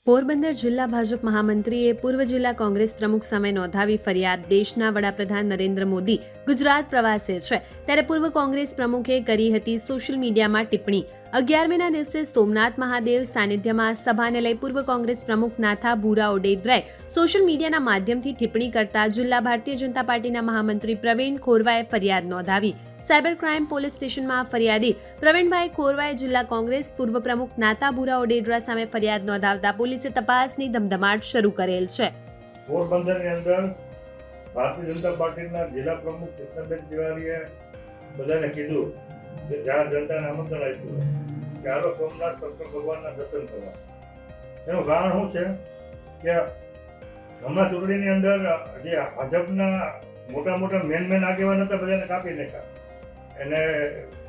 પોરબંદર જિલ્લા ભાજપ મહામંત્રીએ પૂર્વ જિલ્લા કોંગ્રેસ પ્રમુખ સામે નોંધાવી ફરિયાદ. દેશના વડાપ્રધાન નરેન્દ્ર મોદી ગુજરાત પ્રવાસે છે ત્યારે પૂર્વ કોંગ્રેસ પ્રમુખે કરી હતી સોશિયલ મીડિયામાં ટિપ્પણી. 11મેના દિવસે સોમનાથ મહાદેવ સાનિધ્યમાં સભાને લઈ પૂર્વ કોંગ્રેસ પ્રમુખ નાથા બુરા ઓડેદરાએ સોશિયલ મીડિયાના માધ્યમથી ટિપ્પણી કરતા જિલ્લા ભારતીય જનતા પાર્ટીના મહામંત્રી પ્રવીણ ખોરવાએ ફરિયાદ નોંધાવી. સાયબર ક્રાઇમ પોલીસ સ્ટેશનમાં ફરિયાદી પ્રવીણભાઈ ખોરવાએ જિલ્લા કોંગ્રેસ પૂર્વ પ્રમુખ નાથા બુરા ઓડેદરા સામે ફરિયાદ નોંધાવતા પોલીસે તપાસની ધમધમાટ શરૂ કરેલ છે. પોરબંદરની અંદર ભારતીય જનતા પાર્ટીના જિલ્લા પ્રમુખ ચેતનાબેન તિવારીએ બધાને કીધું કે જ્યાં જનતાને આમંત્રણ આપ્યું કે હાલો સોમનાથ શંકર ભગવાનના દર્શન કરવા. એનું કારણ શું છે કે હમણાં ચૂંટણીની અંદર જે ભાજપના મોટા મેન આગેવાન હતા બધાને કાપી નાખ્યા. એને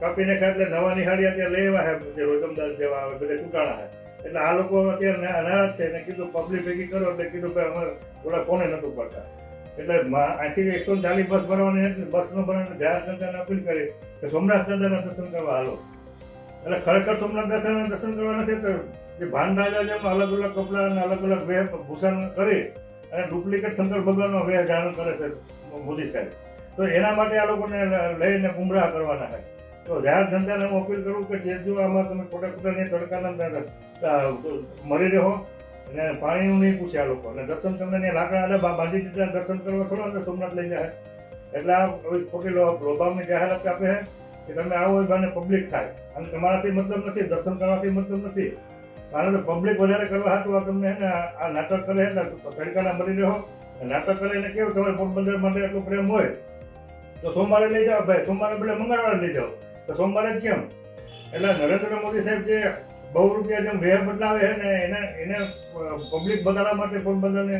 કાપી નાખ્યા એટલે નવા નિહાળી અત્યારે લઈ આવ્યા છે, જે રોજમદાર જેવા આવે બધા ચૂંટાણા છે. એટલે આ લોકો અત્યારે નારાજ છે. એને કીધું પબ્લિક ભેગી કરો એટલે કીધું ભાઈ અમારે ઓલા કોને નહોતું પડતા. એટલે અહીંથી 140 બસ ભરવાની હતી. બસ ન ભરવાની જાહેર જનતાને અપીલ કરી કે સોમનાથ દાદાના દર્શન કરવા હાલો. એટલે ખરેખર સોમનાથ દાદાના દર્શન કરવા નથી તો જે ભાન રાજા જેમ અલગ અલગ કપડાં અને અલગ અલગ વેહ ભૂષણ કરી અને ડુપ્લિકેટ શંકર ભગવાનનો વેહ ધારણ કરે છે મોદી સાહેબ. તો એના માટે આ લોકોને લઈને ગુમરાહ કરવાના છે. તો જાહેર જનતાને હું અપીલ કરું કે જે જો આમાં તમે ખોટા તડકાના મળી રહો અને પાણીનું નહીં પૂછે આ લોકો. અને દર્શન તમને લાકડા આડે બાંધી દીધા દર્શન કરવા થોડા અંદર સોમનાથ લઈ જાય. એટલે આ ખોટી લોભામની જાહેરાત આપે છે કે તમે આવો એ બાને પબ્લિક થાય. અને તમારાથી મતલબ નથી, દર્શન કરવાથી મતલબ નથી. કારણ કે પબ્લિક વધારે કરવા હતું આ તમને આ નાટક કરે એટલે તડકાના મળી રહો. નાટક કરીને કેવું તમારે પોરબંદર માટે એટલું પ્રેમ હોય તો સોમવારે લઈ જાઓ ભાઈ, સોમવારે બદલે મંગળવારે લઈ જાઓ. તો સોમવારે જ કેમ? એટલે નરેન્દ્ર મોદી સાહેબ જે બહુ રૂપિયા જેમ વેહ બદલાવે છે ને એને પબ્લિક બતાવવા માટે પોરબંદરને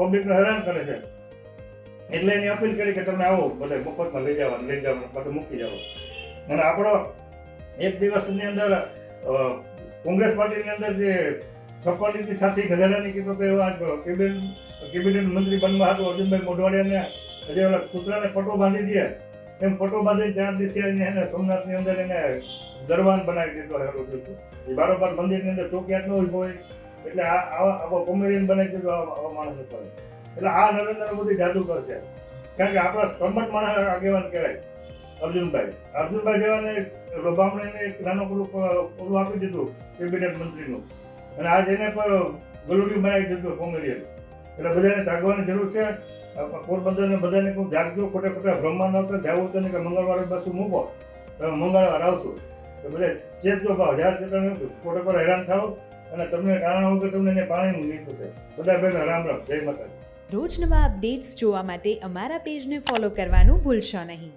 પબ્લિકને હેરાન કરે છે. એટલે એની અપીલ કરી કે તમે આવો બધે મફતમાં લઈ જવાનું પાછું મૂકી જાઓ. અને આપણો એક દિવસની અંદર કોંગ્રેસ પાર્ટીની અંદર જે 56 નીતિ સાથી ગધેડાની કીધો તો એવા કેબિનેટ મંત્રી બનવા હતું અર્જુનભાઈ મોઢવાડિયાને હજી ઓલા કૂતરાને પટો બાંધી દે એમ પટો બાંધી 4 દિવસે એને સોમનાથની અંદર એને દરબાન બનાવી દીધો. એ બારોબાર મંદિરની અંદર ચોકિયાત ન હોય એટલે આવા કોમેડિયન બનાવી દીધો આવા માણસ પર. એટલે આ નરેન્દ્ર મોદી જાદુગર છે. કારણ કે આપણા કર્મઠ માણસ આગેવાન કહેવાય અર્જુનભાઈ જેવાને લોભામણીને એક નાનો ઓલું આપી દીધું કેબિનેટ મંત્રીનું. અને આજ એને પણ ગલુડિયું બનાવી દીધું કોમેડિયન. એટલે બધાને જાગવાની જરૂર છે. પોરબંદરને બધાને કોઈ જાગજો, ખોટા ભ્રમમાં ન આવતા જવું તો નહીં કે મંગળવારે બસ મૂકો તમે મંગળવાર આવશું. તો બધા ચેતજો ભાવ જાહેર ચેતવણી ખોટા હેરાન થાવ અને તમને કારણ હોય કે તમને પાણીનું નહીં પૂછે. બધા ભાઈને રામ રામ, જય માતા. રોજ નવા અપડેટ્સ જોવા માટે અમારા પેજને ફોલો કરવાનું ભૂલશો નહીં.